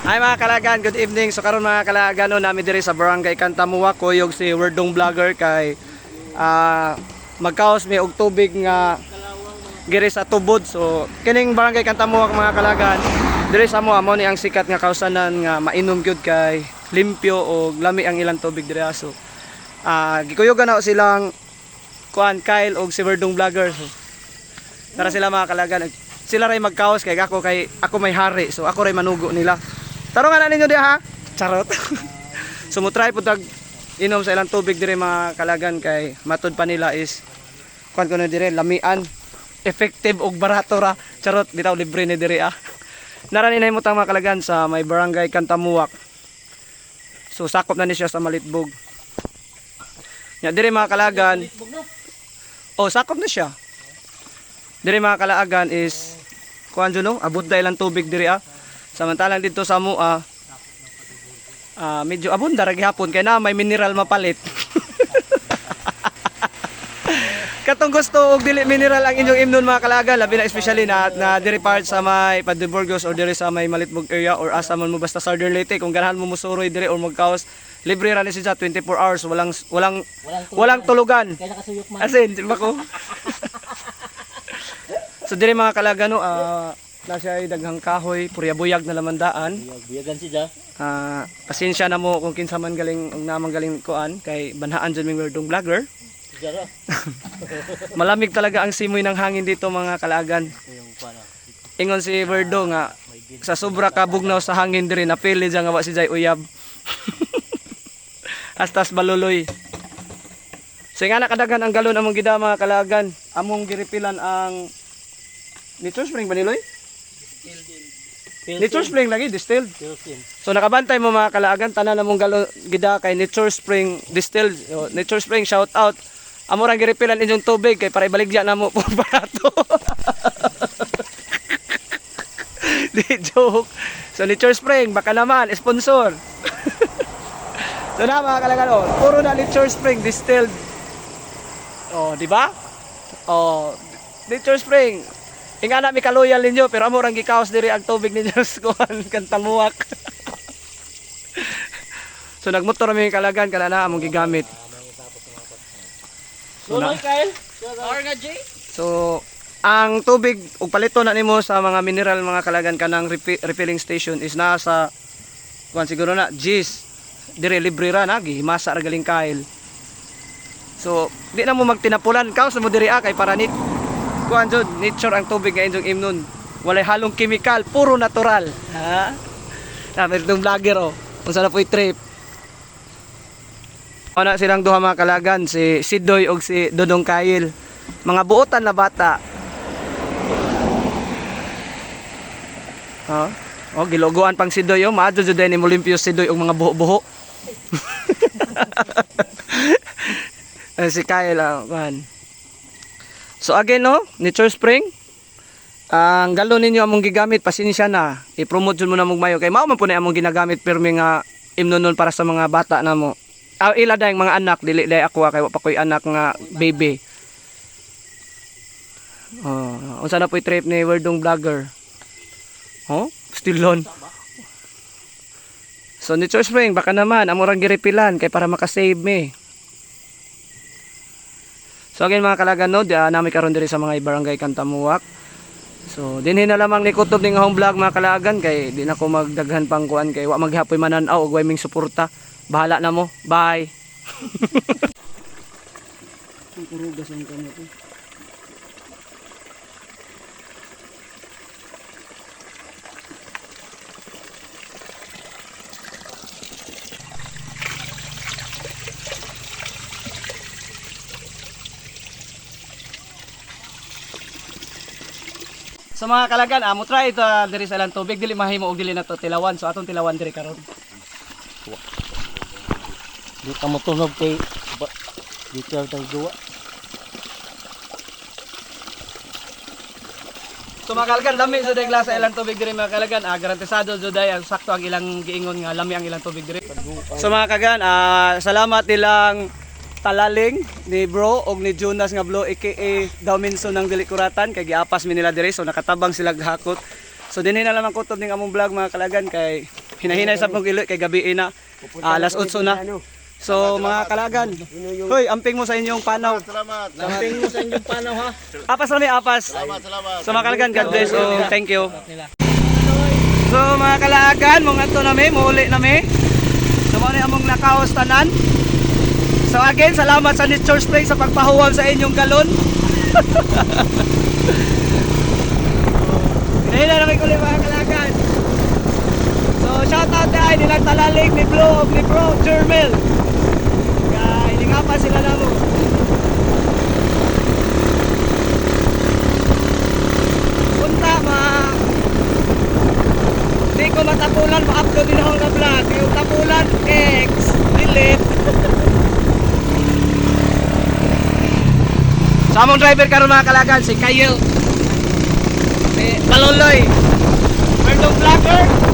Hi mga kalagan, good evening. So karon mga kalagan no, nami diri sa Barangay Kantamuwa, kuyog si Wordong Vlogger kay magkaos mi og tubig nga giri sa tubod. So kining Barangay Kantamuwa mga kalagan, diri sa amo ni ang sikat nga kausanan nga mainom gyud kay limpyo og lami ang ilang tubig diri. So gikuyogan na silang kuan Kyle og si Wordong Vlogger. So tara sila mga kalagan. Sila ray magkaos kay ako may hari. So ako ray manugo nila. Tarungan na ninyo diha ha. Charot. Sumutry pud tag inom sa ilang tubig dire mga kalagan kay matud pa nila is kuan kuno dire lamian, effective og barato ra. Charot, bitaw libre ni dire ah. Narani na imong mga kalagan sa may Barangay Kantamuwak. So sakop na ni siya sa Malitbog. Nya dire mga kalagan. Oh, sakop na siya. Dire mga kalaagan is kuan no, abot da ilang tubig dire ah. Samantalang dito sa Mua medyo abunda ra gihapon kay na may mineral mapalit. Katong gusto og dili mineral ang inyong imnon mga kalaagan, labi na especially na dire part sa may Padre Burgos or dire sa may Malitbog area or asa man mo basta Southern Leyte, kung ganahan mo musuroy dire or magkaos, libre ra ni siya 24 hours, walang tulugan. Kaya nakasuyok man. Asin, di ba ko? So dire mga kalaga no, na siya ay daghang kahoy, puryabuyag na lamandaan. Buyagan siya. Pasensya na mo kung kinsa man galing ang namang galing kuan kay banhaan jud ming Wordong Vlogger. Sigara. Malamig talaga ang simoy ng hangin dito mga kalagan. Ingon si Wordong nga sa sobra ka bugnaw sa hangin dire na pili diya nga wa si Jay uyab. Hastas baluloy. So nga nakadagan ang galon among gida mga kalagan. Among giripilan ang Nature Spring ba niloy? Nature Spring lagi, distilled. So nakabantay mo mga kalaagan, tanan namong galon gida kay Nature Spring distilled. So, Nature Spring shout out. Amo ra giripilan inyong tubig kay para ibaligya namo po barato. Di joke. So Nature Spring baka naman sponsor. So na mga kalaagan, oh, puro na Nature Spring distilled. Oh, di ba? Oh, Nature Spring. Inga na mi kaloyal ninyo pero amo rang gikaos diri ang tubig ninyo sa kuan Kantamuwak. So nagmotor mi kalagan kana na among gigamit. Suloy Kyle. Or nga Jay. So ang tubig ug palito na nimo sa mga mineral mga kalagan kanang refilling station is nasa kuan siguro na G's. Dire libre ra na gihimasa ra galing Kyle. So di na mo magtinapulan kaos mo diri kay para nit kuan jud nature ang tubig nga inyong imnon. Walay halong chemical, puro natural. Ha? Wordong Vlogger oh. Unsa na po'y trip. Ana silang duha mga kalagan, si Sidoy og si Dodong Kyle. Mga buotan na bata. Ha? Oh, gilogoan pang Sidoy oh, maadto jud ni Olympus Sidoy og mga buho-buho. Si Kyle kuan. So again no, Nature Spring. Ang galon ninyo among gigamit, pasensya na. I-promote jud mo na mong mayo kay mao man po na among ginagamit pirmi nga imnonon para sa mga bata namo. Ila dayang mga anak dili day ako kay wa pa koy anak nga baby. Unsa na po'y trip ni Wordong Vlogger? Oh, still on. So Nature Spring baka naman amo rang giripilan kay para makasave me. So again mga kalagan no, nami karon diri sa mga Barangay Kantamuwak. So dinhi na lamang ni kutob ning home vlog mga kalagan kay di na ko magdaghan pang kuan kay wa maghapoy manan-aw og way ming suporta. Bahala na mo. Bye. Kurugas ang kanya to. So mga kalagan, amo try ito diri sa ilang tubig, dili mahimo og dili na to tilawan. So atong tilawan diri karon. Di ka mo tunog kay di ka tag duwa. So mga kalagan, lami sa degla sa ilang tubig diri mga kalagan. Garantisado jud ay ang sakto ang ilang giingon nga lami ang ilang tubig diri. So mga kalagan, salamat nilang talaling ni bro og ni Jonas nga Blo aka Dauminson ng Dilikuratan kay giapas mi nila dire so nakatabang sila gahakot. So dinhi na lamang kutob ning among vlog mga kalagan kay Hinahinay sa pag-ilo kay gabi na. Alas 8 na. So mga kalagan, hoy, amping mo sa inyong panaw. Salamat. Amping mo sa inyong panaw ha. Apas rami, apas. Salamat. So mga kalagan, God bless. Oh, thank you. So mga kalagan, mga to nami, muli nami. So mga among nakaos tanan. So again, salamat sa Nature Spring sa pagpahuwag sa inyong galon. Dahil na namin kulit mga kalagan. So shoutout na ay nilang talalig ni Blo, ni Bro, Jermel. Kaya hindi nga pa sila na mo. Punta di ko matapulan ma-upload din ako na vlog. Yung tapulan X, delete. So among driver karon mga kalagan si Kyle. Si Baloloy. Merdong vlogger.